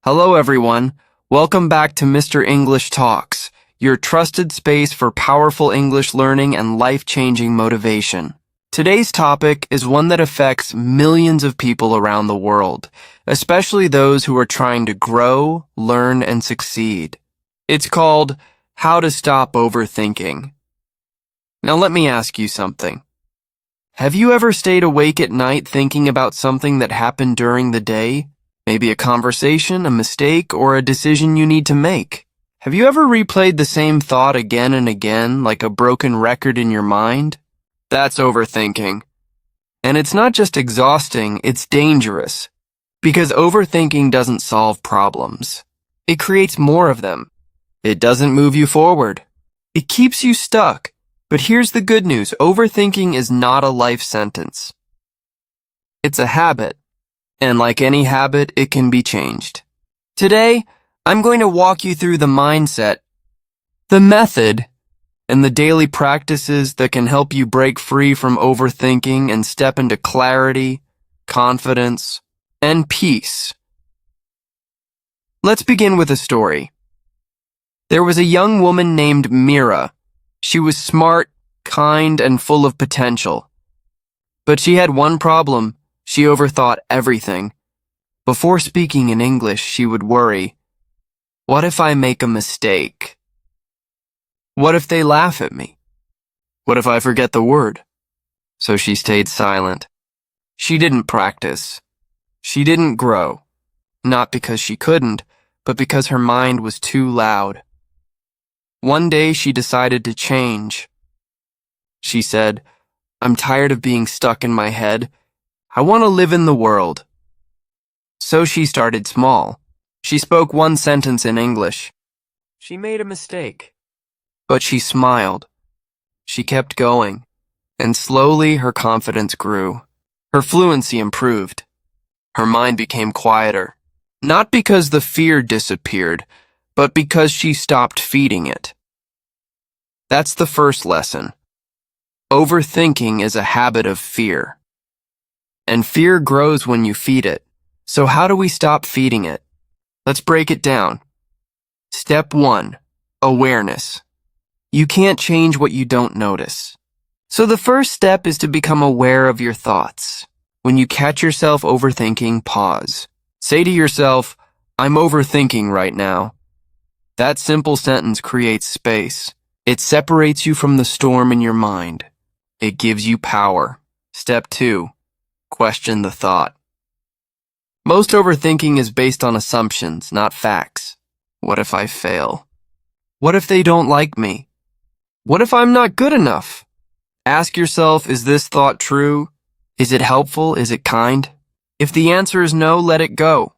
Hello everyone, welcome back to Mr. English Talks, your trusted space for powerful English learning and life-changing motivation. Today's topic is one that affects millions of people around the world, especially those who are trying to grow, learn, and succeed. It's called How to Stop Overthinking. Now let me ask you something. Have you ever stayed awake at night thinking about something that happened during the day? Maybe a conversation, a mistake, or a decision you need to make. Have you ever replayed the same thought again and again, like a broken record in your mind? That's overthinking. And it's not just exhausting, it's dangerous. Because overthinking doesn't solve problems. It creates more of them. It doesn't move you forward. It keeps you stuck. But here's the good news, overthinking is not a life sentence. It's a habit. And like any habit, it can be changed. Today, I'm going to walk you through the mindset, the method, and the daily practices that can help you break free from overthinking and step into clarity, confidence, and peace. Let's begin with a story. There was a young woman named Mira. She was smart, kind, and full of potential. But she had one problem. She overthought everything. Before speaking in English, she would worry, what if I make a mistake? What if they laugh at me? What if I forget the word? So she stayed silent. She didn't practice. She didn't grow. Not because she couldn't, but because her mind was too loud. One day she decided to change. She said, I'm tired of being stuck in my head. I want to live in the world. So she started small. She spoke one sentence in English. She made a mistake. But she smiled. She kept going. And slowly her confidence grew. Her fluency improved. Her mind became quieter. Not because the fear disappeared, but because she stopped feeding it. That's the first lesson. Overthinking is a habit of fear. And fear grows when you feed it. So how do we stop feeding it? Let's break it down. Step 1. Awareness. You can't change what you don't notice. So the first step is to become aware of your thoughts. When you catch yourself overthinking, pause. Say to yourself, I'm overthinking right now. That simple sentence creates space. It separates you from the storm in your mind. It gives you power. Step 2. Question the thought. Most overthinking is based on assumptions, not facts. What if I fail? What if they don't like me? What if I'm not good enough? Ask yourself, is this thought true? Is it helpful? Is it kind? If the answer is no, let it go.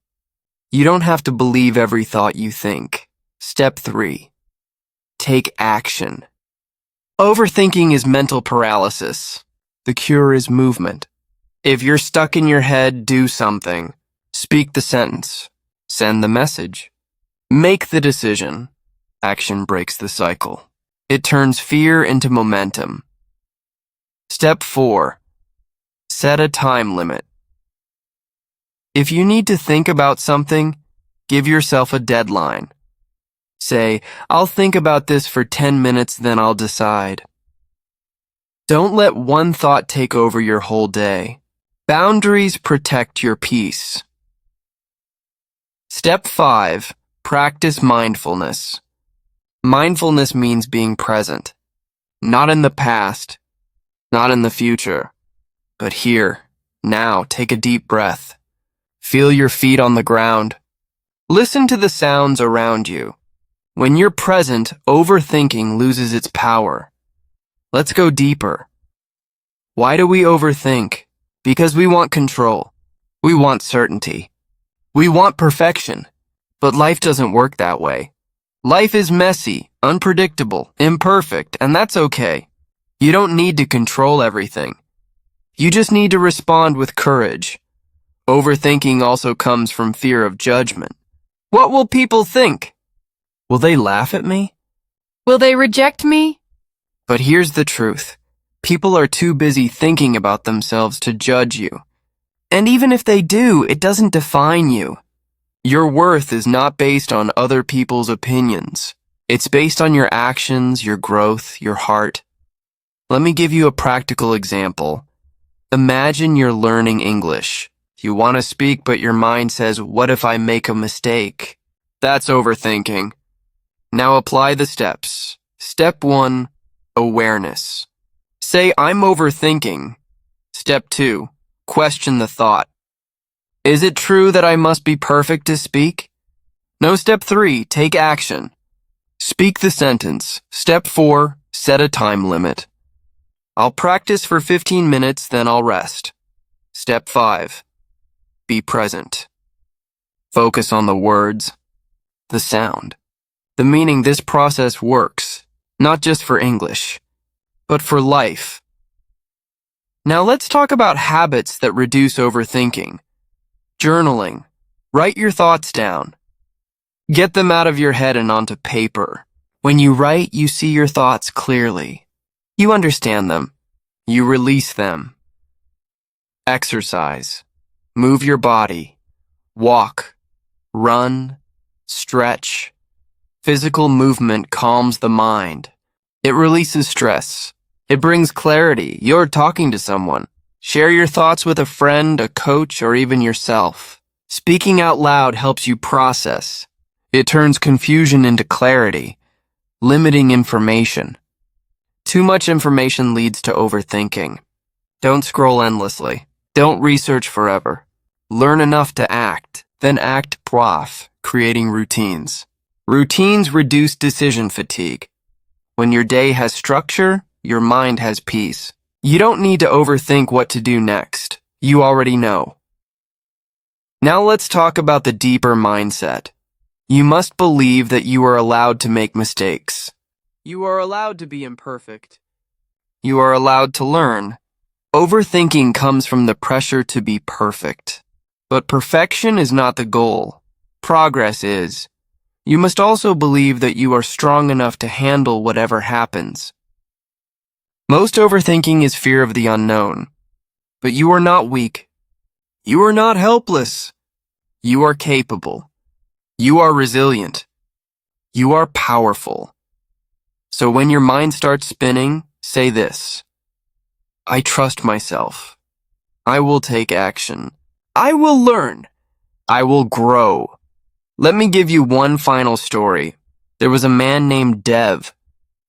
You don't have to believe every thought you think. Step 3. Take action. Overthinking is mental paralysis. The cure is movement. If you're stuck in your head, do something. Speak the sentence. Send the message. Make the decision. Action breaks the cycle. It turns fear into momentum. Step 4. Set a time limit. If you need to think about something, give yourself a deadline. Say, I'll think about this for 10 minutes, then I'll decide. Don't let one thought take over your whole day. Boundaries protect your peace. Step 5. Practice mindfulness. Mindfulness means being present. Not in the past, not in the future, but here, now. Take a deep breath. Feel your feet on the ground. Listen to the sounds around you. When you're present, overthinking loses its power. Let's go deeper. Why do we overthink? Because we want control. We want certainty. We want perfection. But life doesn't work that way. Life is messy, unpredictable, imperfect, and that's okay. You don't need to control everything. You just need to respond with courage. Overthinking also comes from fear of judgment. What will people think? Will they laugh at me? Will they reject me? But here's the truth. People are too busy thinking about themselves to judge you. And even if they do, it doesn't define you. Your worth is not based on other people's opinions. It's based on your actions, your growth, your heart. Let me give you a practical example. Imagine you're learning English. You want to speak, but your mind says, what if I make a mistake? That's overthinking. Now apply the steps. Step 1, awareness. Say, I'm overthinking. Step 2, question the thought. Is it true that I must be perfect to speak? No. Step 3, take action. Speak the sentence. Step 4, set a time limit. I'll practice for 15 minutes, then I'll rest. Step 5, be present. Focus on the words, the sound, the meaning. This process works, not just for English, but for life. Now let's talk about habits that reduce overthinking. Journaling. Write your thoughts down. Get them out of your head and onto paper. When you write, you see your thoughts clearly. You understand them. You release them. Exercise. Move your body. Walk. Run. Stretch. Physical movement calms the mind. It releases stress. It brings clarity. You're talking to someone. Share your thoughts with a friend, a coach, or even yourself. Speaking out loud helps you process. It turns confusion into clarity. Limiting information. Too much information leads to overthinking. Don't scroll endlessly. Don't research forever. Learn enough to act, then act prof, creating routines. Routines reduce decision fatigue. When your day has structure, your mind has peace. You don't need to overthink what to do next. You already know. Now let's talk about the deeper mindset. You must believe that you are allowed to make mistakes. You are allowed to be imperfect. You are allowed to learn. Overthinking comes from the pressure to be perfect. But perfection is not the goal. Progress is. You must also believe that you are strong enough to handle whatever happens. Most overthinking is fear of the unknown. But you are not weak. You are not helpless. You are capable. You are resilient. You are powerful. So when your mind starts spinning, say this. I trust myself. I will take action. I will learn. I will grow. Let me give you one final story. There was a man named Dev.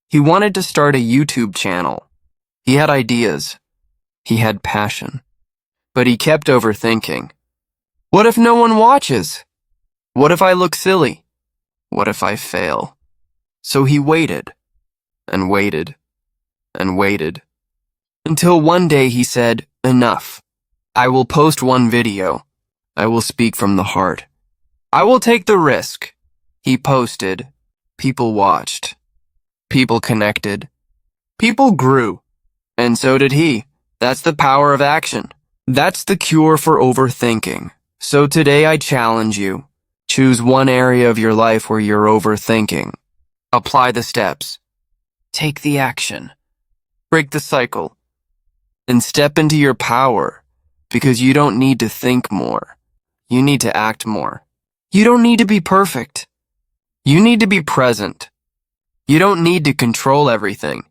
He wanted to start a YouTube channel. He had ideas. He had passion. But he kept overthinking. What if no one watches? What if I look silly? What if I fail? So he waited, and waited, and waited, until one day he said, enough. I will post one video. I will speak from the heart. I will take the risk. He posted. People watched. People connected. People grew. And so did he. That's the power of action. That's the cure for overthinking. So today I challenge you. Choose one area of your life where you're overthinking. Apply the steps. Take the action. Break the cycle. And step into your power, because you don't need to think more. You need to act more. You don't need to be perfect. You need to be present. You don't need to control everything.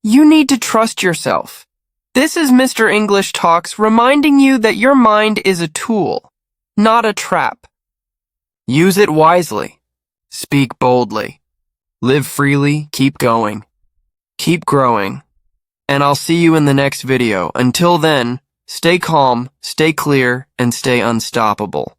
You need to trust yourself. This is Mr. English Talks reminding you that your mind is a tool, not a trap. Use it wisely. Speak boldly. Live freely. Keep going. Keep growing. And I'll see you in the next video. Until then, stay calm, stay clear, and stay unstoppable.